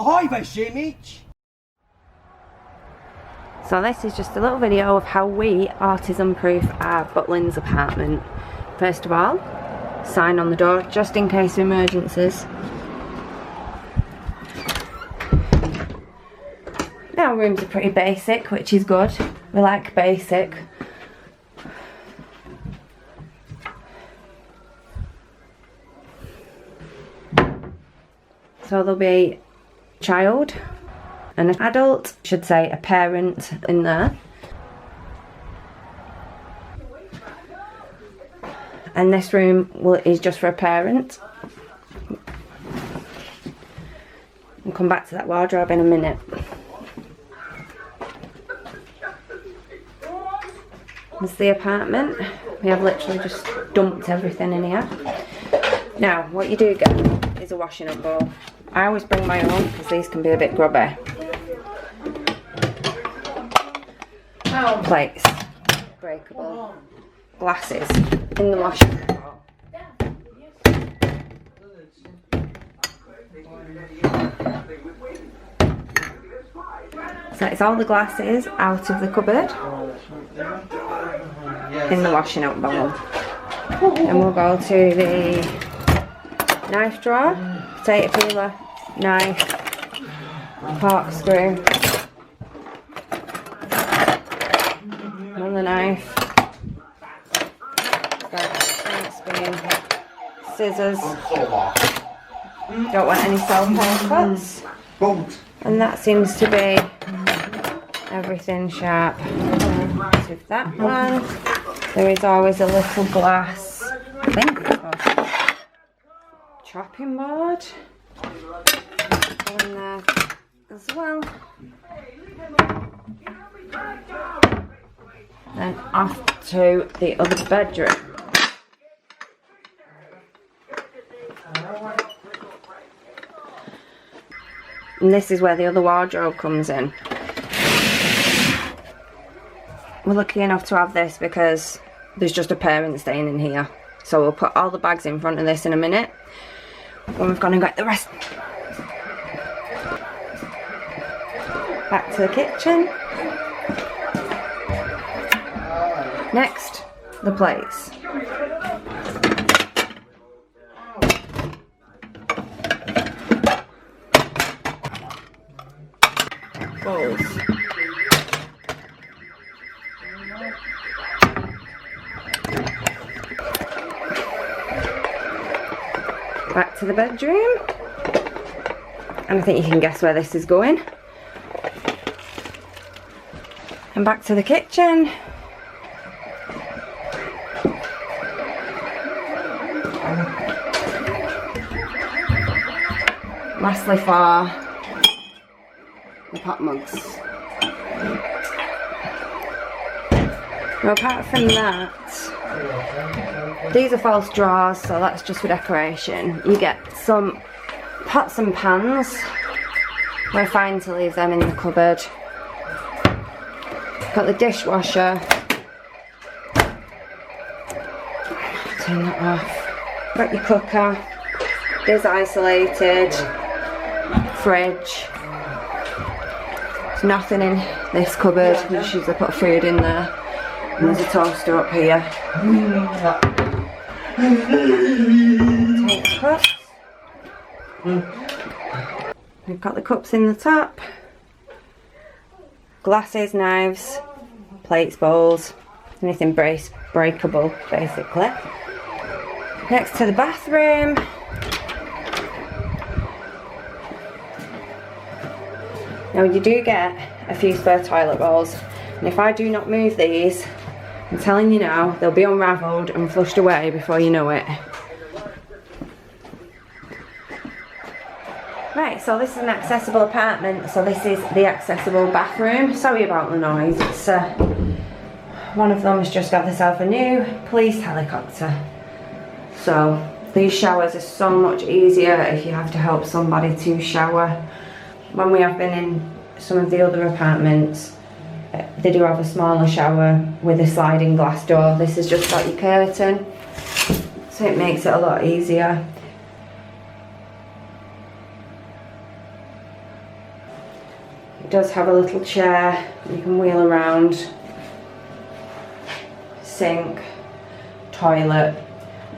Hi there, Shimich. So this is just a little video of how we autism proof our Butlin's apartment. First of all, sign on the door just in case of emergencies. Our rooms are pretty basic, which is good. We like basic. So there'll be a child and an adult, should say a parent in there. And this room is just for a parent. We'll come back to that wardrobe in a minute. This is the apartment. We have literally just dumped everything in here. Now, what you do get is a washing up bowl. I always bring my own because these can be a bit grubby. Plates, breakable, glasses in the washing up bowl. So it's all the glasses out of the cupboard in the washing up bowl. And we'll go to the knife drawer, potato peeler, knife, corkscrew, another knife, spoon, scissors. Don't want any self-care cuts. And that seems to be everything sharp. With that one, there is always a little glass, I think it's called chopping board. Go in there as well. Then off to the other bedroom. And this is where the other wardrobe comes in. We're lucky enough to have this because there's just a parent staying in here. So we'll put all the bags in front of this in a minute when we've gone and got the rest. Back to the kitchen. Next, the plates. Bowls. Back to the bedroom, and I think you can guess where this is going. And back to the kitchen. Lastly for the pot mugs. Now apart from that, these are false drawers, so that's just for decoration. You get some pots and pans. We're fine to leave them in the cupboard. Got the dishwasher. Turn that off. Got your cooker. It is isolated. Fridge. There's nothing in this cupboard. Just usually put food in there. And there's a toaster up here. Take the cups. We've got the cups in the top. Glasses, knives, plates, bowls, anything breakable basically. Next to the bathroom. Now you do get a few spare toilet rolls, and if I do not move these, I'm telling you now, they'll be unravelled and flushed away before you know it. Right, so this is an accessible apartment, so this is the accessible bathroom. Sorry about the noise, it's one of them has just got themselves a new police helicopter. So these showers are so much easier if you have to help somebody to shower. When we have been in some of the other apartments, they do have a smaller shower with a sliding glass door. This has just got your curtain, so it makes it a lot easier. It does have a little chair you can wheel around. Sink, toilet.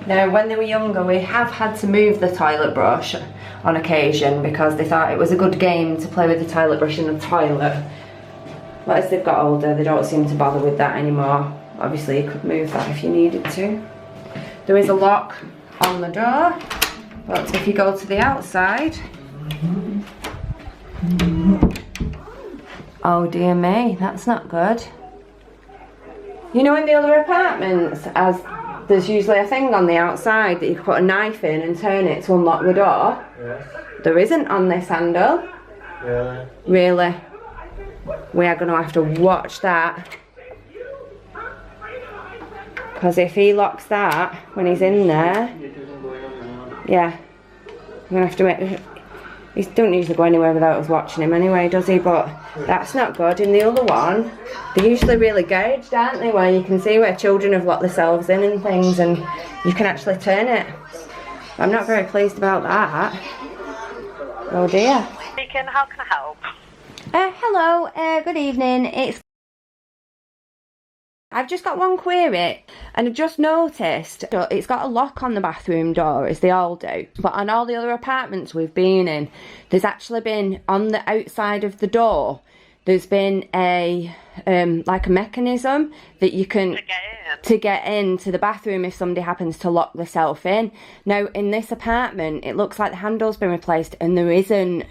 Now when they were younger we have had to move the toilet brush on occasion because they thought it was a good game to play with the toilet brush in the toilet. But as they've got older they don't seem to bother with that anymore. Obviously you could move that if you needed to. There is a lock on the door, but if you go to the outside, oh dear me, that's not good. You know in the other apartments, as there's usually a thing on the outside that you can put a knife in and turn it to unlock the door? Yes. There isn't on this handle. Really? Really? We are going to have to watch that. Because if he locks that when he's in there, yeah, I'm going to have to make... He don't usually go anywhere without us watching him anyway, does he? But that's not good. In the other one, they're usually really gauged, aren't they? Where you can see where children have locked themselves in and things, and you can actually turn it. I'm not very pleased about that. Oh dear. Speaking, how can I help? Hello, good evening. I've just got one query, and I've just noticed it's got a lock on the bathroom door, as they all do. But on all the other apartments we've been in, there's actually been, on the outside of the door, there's been a, like a mechanism that you can... To get into the bathroom if somebody happens to lock themselves in. Now, in this apartment, it looks like the handle's been replaced, and there isn't.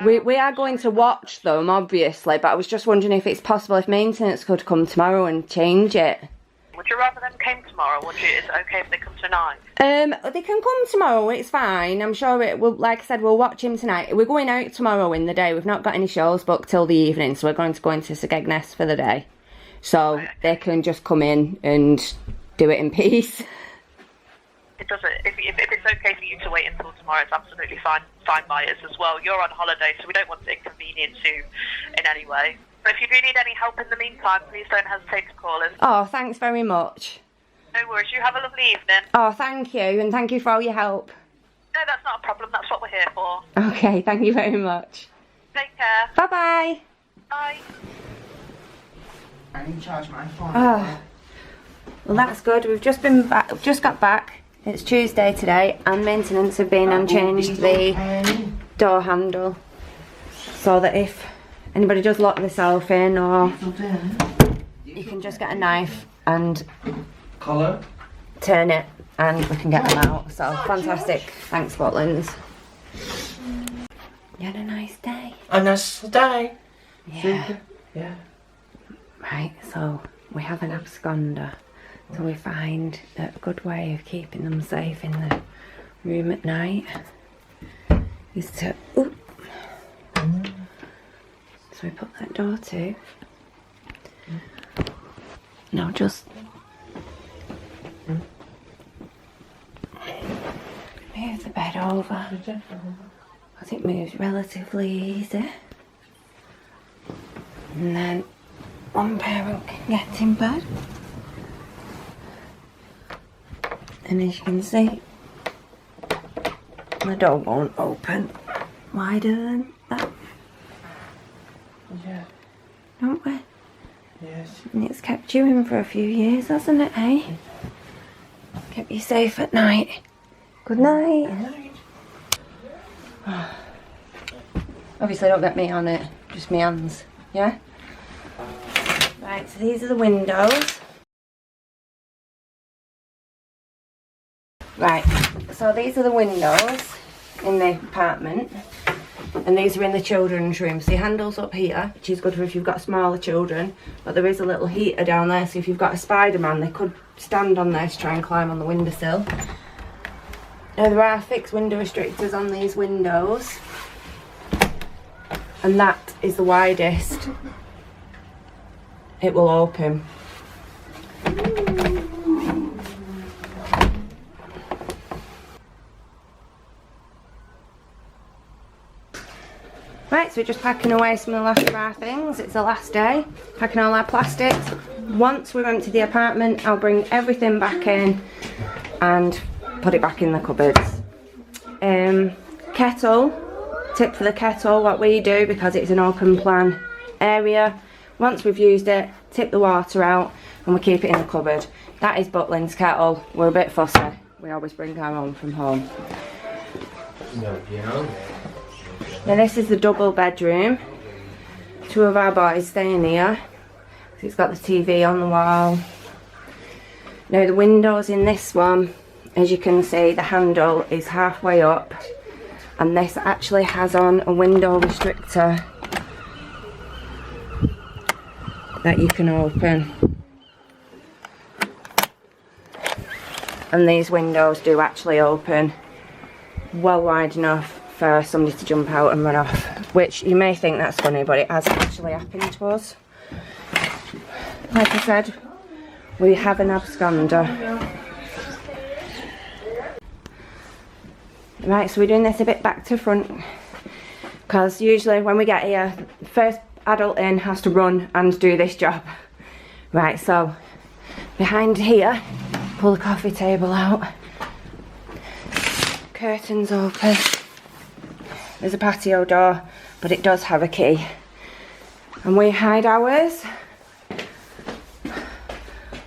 We are going to watch them, obviously, but I was just wondering if it's possible if maintenance could come tomorrow and change it. Would you rather them came tomorrow? Is it okay if they come tonight? They can come tomorrow, it's fine. I'm sure it will, like I said, we'll watch him tonight. We're going out tomorrow in the day. We've not got any shows booked till the evening, so we're going to go into Skegness for the day. So right, okay. They can just come in and do it in peace. It doesn't. If it's okay for you to wait until tomorrow, it's absolutely fine by us as well. You're on holiday, so we don't want to inconvenience you in any way. But if you do need any help in the meantime, please don't hesitate to call us. Oh, thanks very much. No worries. You have a lovely evening. Oh, thank you, and thank you for all your help. No, that's not a problem. That's what we're here for. Okay, thank you very much. Take care. Bye-bye. Bye. I didn't charge my phone. Oh, well that's good. We've just been back. We've just got back. It's Tuesday today, and maintenance have been and changed the door handle so that if anybody does lock themselves in, or you can just get a knife and turn it, and we can get them out. So fantastic. Thanks, Butlins. You had a nice day. A nice day. Yeah. Yeah. Right, so we have an absconder, so we find that a good way of keeping them safe in the room at night is to, so we put that door to, now just move the bed over, because it moves relatively easy, and then one parent can get in bed, and as you can see, the door won't open wider than that. Yeah. Don't we? Yes. And it's kept you in for a few years, hasn't it, eh? Kept you safe at night. Good night. Good night. Obviously don't get me on it, just my hands, yeah? Right, so these are the windows. Right, so these are the windows in the apartment, and these are in the children's room. So your handle's up here, which is good for if you've got smaller children, but there is a little heater down there, so if you've got a Spider-Man, they could stand on there to try and climb on the windowsill. Now there are fixed window restrictors on these windows, and that is the widest it will open. Right, so we're just packing away some of the last of our things. It's the last day, packing all our plastics. Once we've emptied the apartment, I'll bring everything back in and put it back in the cupboards. Kettle, tip for the kettle, what we do, because it's an open plan area. Once we've used it, tip the water out and we keep it in the cupboard. That is Butlin's kettle. We're a bit fussy. We always bring our own from home. Now this is the double bedroom. 2 of our boys stay in here. It's got the TV on the wall. Now the windows in this one, as you can see, the handle is halfway up, and this actually has on a window restrictor that you can open. And these windows do actually open well wide enough for somebody to jump out and run off, which you may think that's funny, but it has actually happened to us. Like I said, we have an absconder. Right, so we're doing this a bit back to front, because usually when we get here, the first adult in has to run and do this job. Right, so behind here, pull the coffee table out, curtains open. There's a patio door, but it does have a key. And we hide ours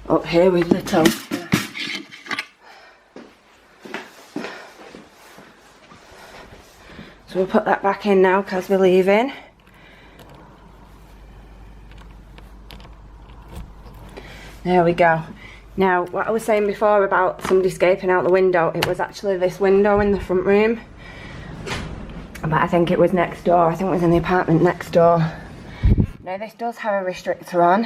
up here with the toaster. So we'll put that back in now because we're leaving. There we go. Now, what I was saying before about somebody escaping out the window, it was actually this window in the front room. But I think it was next door. I think it was in the apartment next door. Now this does have a restrictor on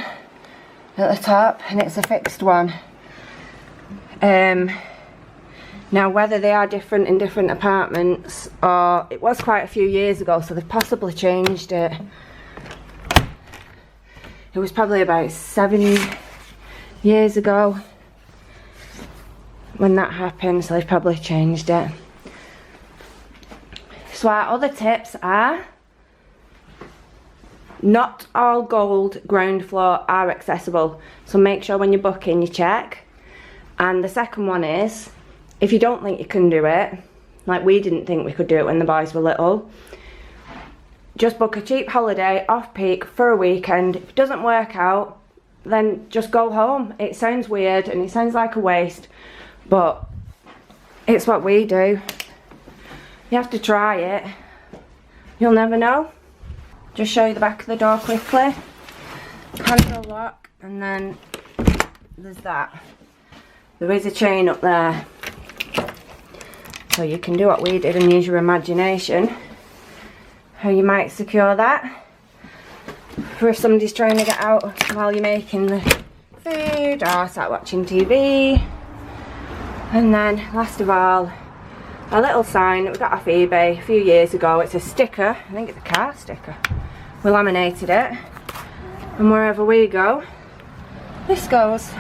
at the top, and it's a fixed one. Now whether they are different in different apartments, or it was quite a few years ago, so they've possibly changed it. It was probably about 7 years ago when that happened, so they've probably changed it. So our other tips are, not all gold ground floor are accessible, so make sure when you're booking you check. And the second one is, if you don't think you can do it, like we didn't think we could do it when the boys were little, just book a cheap holiday off peak for a weekend. If it doesn't work out, then just go home. It sounds weird and it sounds like a waste, but it's what we do. You have to try it. You'll never know. Just show you the back of the door quickly. Handle lock, and then there's that. There is a chain up there, so you can do what we did and use your imagination how you might secure that for if somebody's trying to get out while you're making the food or start watching TV. And then last of all, a little sign that we got off eBay a few years ago. It's a sticker, I think it's a car sticker. We laminated it, and wherever we go, this goes.